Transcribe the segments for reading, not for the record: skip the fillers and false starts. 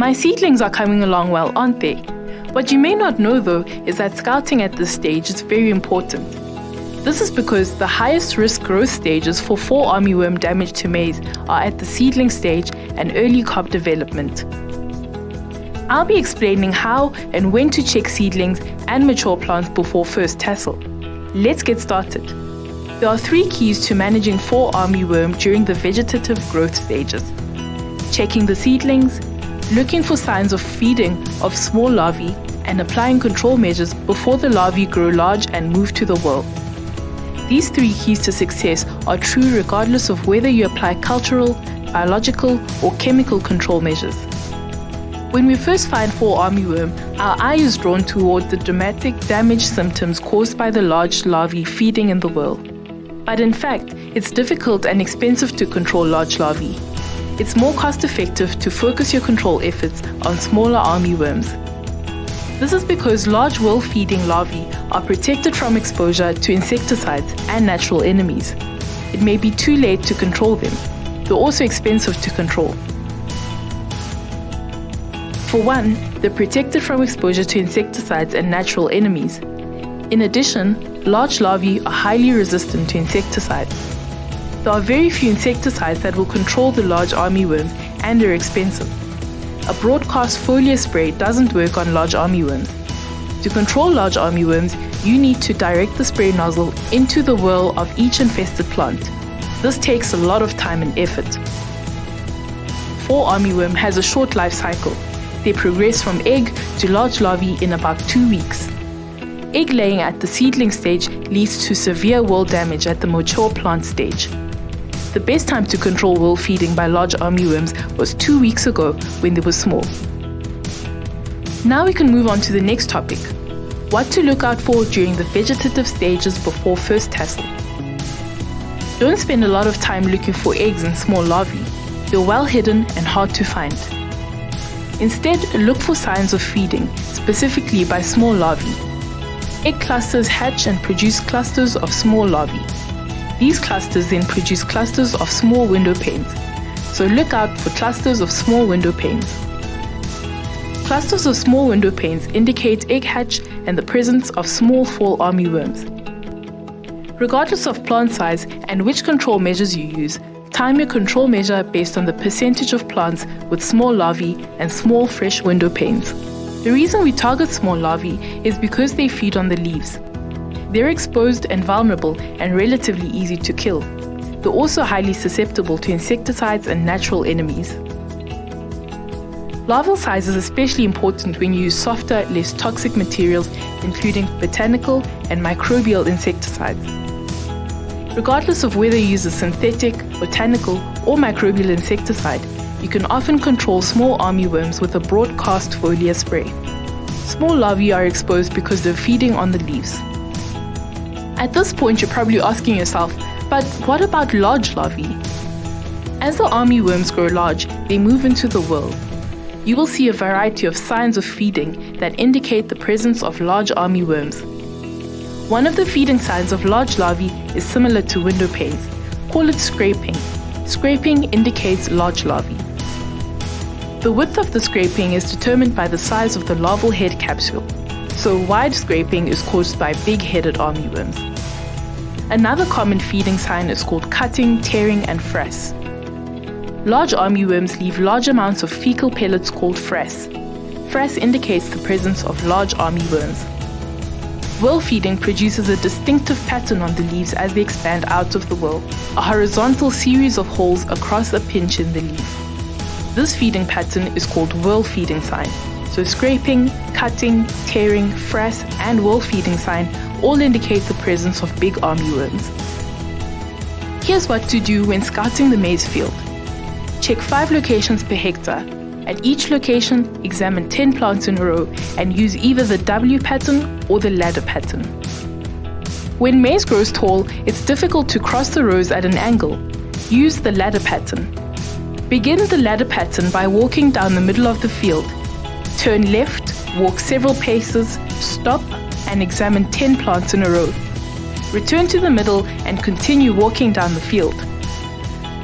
My seedlings are coming along well, aren't they? What you may not know though is that scouting at this stage is very important. This is because the highest risk growth stages for fall armyworm damage to maize are at the seedling stage and early cob development. I'll be explaining how and when to check seedlings and mature plants before first tassel. Let's get started. There are 3 keys to managing fall armyworm during the vegetative growth stages: checking the seedlings, looking for signs of feeding of small larvae, and applying control measures before the larvae grow large and move to the whorl. These 3 keys to success are true regardless of whether you apply cultural, biological, or chemical control measures. When we first find fall armyworm, our eye is drawn toward the dramatic damage symptoms caused by the large larvae feeding in the whorl. But in fact, it's difficult and expensive to control large larvae. It's more cost-effective to focus your control efforts on smaller armyworms. This is because large whorl-feeding larvae are protected from exposure to insecticides and natural enemies. It may be too late to control them. They're also expensive to control. For one, they're protected from exposure to insecticides and natural enemies. In addition, large larvae are highly resistant to insecticides. There are very few insecticides that will control the large armyworms, and they're expensive. A broadcast foliar spray doesn't work on large armyworms. To control large armyworms, you need to direct the spray nozzle into the whorl of each infested plant. This takes a lot of time and effort. Fall armyworm has a short life cycle. They progress from egg to large larvae in about 2 weeks. Egg laying at the seedling stage leads to severe whorl damage at the mature plant stage. The best time to control whorl feeding by large armyworms was 2 weeks ago when they were small. Now we can move on to the next topic: what to look out for during the vegetative stages before first tassel. Don't spend a lot of time looking for eggs and small larvae. They're well hidden and hard to find. Instead, look for signs of feeding, specifically by small larvae. Egg clusters hatch and produce clusters of small larvae. These clusters then produce clusters of small window panes. So look out for clusters of small window panes. Clusters of small window panes indicate egg hatch and the presence of small fall armyworms. Regardless of plant size and which control measures you use, time your control measure based on the percentage of plants with small larvae and small fresh window panes. The reason we target small larvae is because they feed on the leaves. They're exposed and vulnerable and relatively easy to kill. They're also highly susceptible to insecticides and natural enemies. Larval size is especially important when you use softer, less toxic materials, including botanical and microbial insecticides. Regardless of whether you use a synthetic, botanical, or microbial insecticide, you can often control small armyworms with a broadcast foliar spray. Small larvae are exposed because they're feeding on the leaves. At this point, you're probably asking yourself, but what about large larvae? As the armyworms grow large, they move into the whorl. You will see a variety of signs of feeding that indicate the presence of large armyworms. One of the feeding signs of large larvae is similar to window panes. Call it scraping. Scraping indicates large larvae. The width of the scraping is determined by the size of the larval head capsule, so wide scraping is caused by big-headed armyworms. Another common feeding sign is called cutting, tearing, and frass. Large armyworms leave large amounts of fecal pellets called frass. Frass indicates the presence of large armyworms. Whorl feeding produces a distinctive pattern on the leaves as they expand out of the whorl, a horizontal series of holes across a pinch in the leaf. This feeding pattern is called whorl feeding sign. So scraping, cutting, tearing, frass, and whorl feeding sign all indicate the presence of big armyworms. Here's what to do when scouting the maize field. Check 5 locations per hectare. At each location, examine 10 plants in a row and use either the W pattern or the ladder pattern. When maize grows tall, it's difficult to cross the rows at an angle. Use the ladder pattern. Begin the ladder pattern by walking down the middle of the field. Turn left, walk several paces, stop, and examine 10 plants in a row. Return to the middle and continue walking down the field.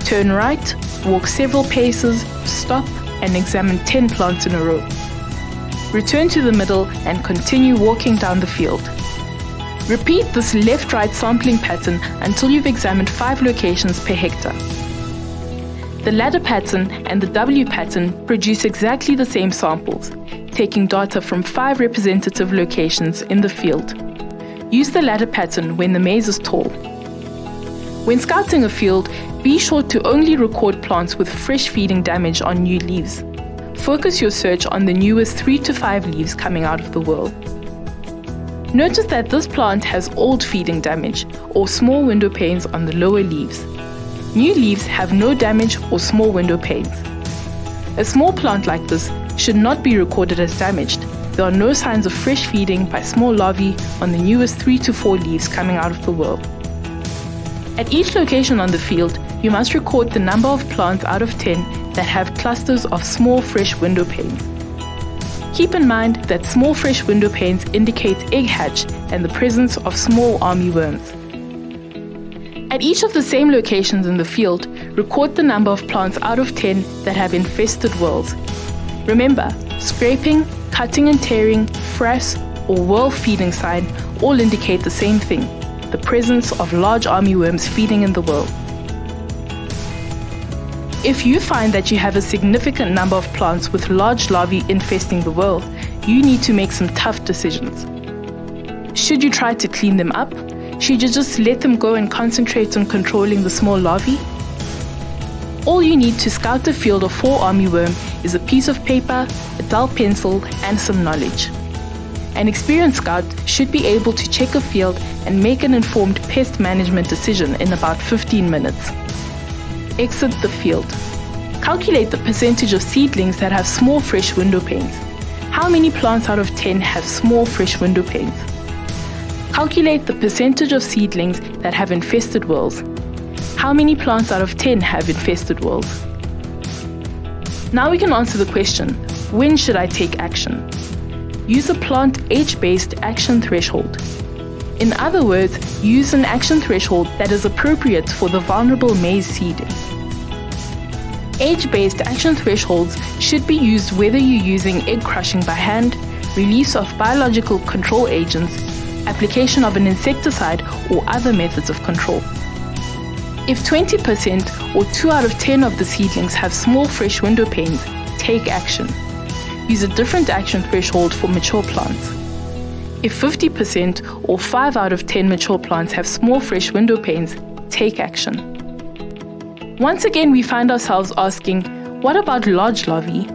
Turn right, walk several paces, stop, and examine 10 plants in a row. Return to the middle and continue walking down the field. Repeat this left-right sampling pattern until you've examined 5 locations per hectare. The ladder pattern and the W pattern produce exactly the same samples, taking data from 5 representative locations in the field. Use the ladder pattern when the maize is tall. When scouting a field, be sure to only record plants with fresh feeding damage on new leaves. Focus your search on the newest 3 to 5 leaves coming out of the whorl. Notice that this plant has old feeding damage or small window panes on the lower leaves. New leaves have no damage or small window panes. A small plant like this should not be recorded as damaged. There are no signs of fresh feeding by small larvae on the newest 3 to 4 leaves coming out of the whorl. At each location on the field, you must record the number of plants out of 10 that have clusters of small fresh window panes. Keep in mind that small fresh window panes indicate egg hatch and the presence of small armyworms. At each of the same locations in the field, record the number of plants out of 10 that have infested whorls. Remember, scraping, cutting and tearing, frass, or whorl feeding sign all indicate the same thing, the presence of large armyworms feeding in the whorl. If you find that you have a significant number of plants with large larvae infesting the whorl, you need to make some tough decisions. Should you try to clean them up? Should you just let them go and concentrate on controlling the small larvae? All you need to scout the field of 4 armyworm is a piece of paper, a dull pencil, and some knowledge. An experienced scout should be able to check a field and make an informed pest management decision in about 15 minutes. Exit the field. Calculate the percentage of seedlings that have small fresh window panes. How many plants out of 10 have small fresh window panes? Calculate the percentage of seedlings that have infested whorls. How many plants out of 10 have infested whorls? Now we can answer the question, when should I take action? Use a plant age-based action threshold. In other words, use an action threshold that is appropriate for the vulnerable maize seeding. Age-based action thresholds should be used whether you're using egg crushing by hand, release of biological control agents, application of an insecticide, or other methods of control. If 20% or 2 out of 10 of the seedlings have small fresh window panes, take action. Use a different action threshold for mature plants. If 50% or 5 out of 10 mature plants have small fresh window panes, take action. Once again, we find ourselves asking, what about large larvae?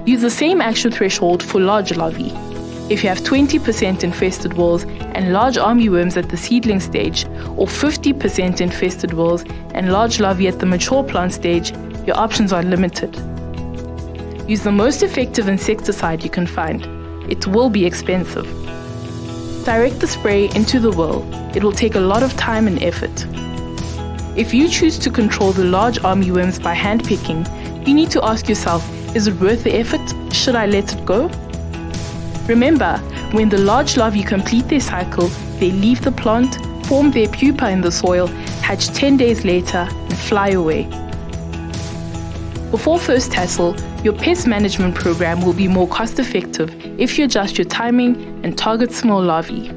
Use the same action threshold for large larvae. If you have 20% infested whorls and large armyworms at the seedling stage, or 50% infested whorls and large larvae at the mature plant stage, your options are limited. Use the most effective insecticide you can find. It will be expensive. Direct the spray into the whorl. It will take a lot of time and effort. If you choose to control the large armyworms by handpicking, you need to ask yourself, is it worth the effort? Should I let it go? Remember, when the large larvae complete their cycle, they leave the plant, form their pupa in the soil, hatch 10 days later, and fly away. Before first tassel, your pest management program will be more cost-effective if you adjust your timing and target small larvae.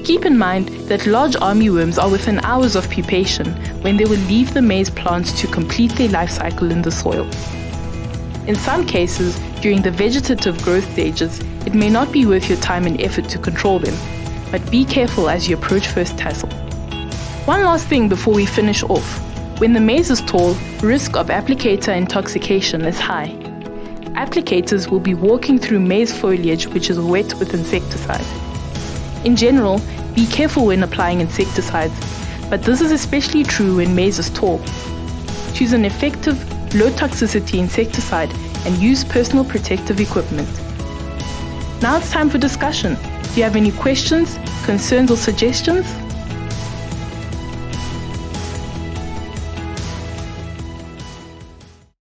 Keep in mind that large armyworms are within hours of pupation when they will leave the maize plants to complete their life cycle in the soil. In some cases, during the vegetative growth stages, it may not be worth your time and effort to control them, but be careful as you approach first tassel. One last thing before we finish off. When the maize is tall, risk of applicator intoxication is high. Applicators will be walking through maize foliage which is wet with insecticide. In general, be careful when applying insecticides, but this is especially true when maize is tall. Choose an effective, low-toxicity insecticide and use personal protective equipment. Now it's time for discussion. Do you have any questions, concerns, or suggestions?